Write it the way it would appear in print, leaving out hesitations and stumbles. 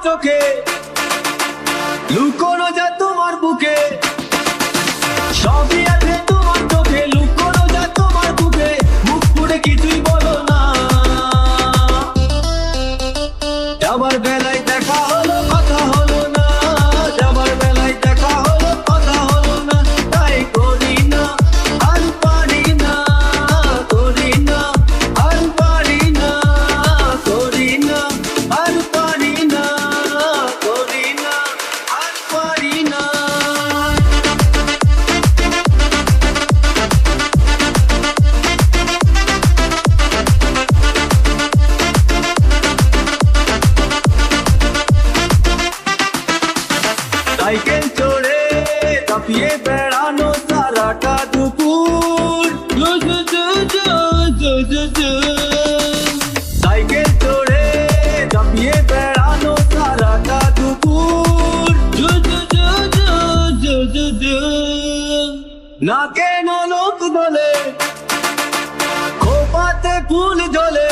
চোখে, লুকোনো যায় তোমার বুকে, সবই আছে তোমার চোখে, লুকোনো যায় তোমার বুকে, মুখ পুড়ে কিছুই বলো না। যাবার বেলায় দেখা হলো কথা হলো না, যাবার বেলায় দেখা হলো কথা হলো না, তাই করি না আর পারি না, করি না আর পারি না, করি না আর পারি না, করি না আর পারি না। সাইকেল চড়ে কাঁপিয়ে বেড়ানো সারাটা দুপুর, সাইকেল চড়ে কাঁপিয়ে বেড়ানো সারাটা দুপুর, না কেন লোক বলে খোপাতে ফুল জ্বলে,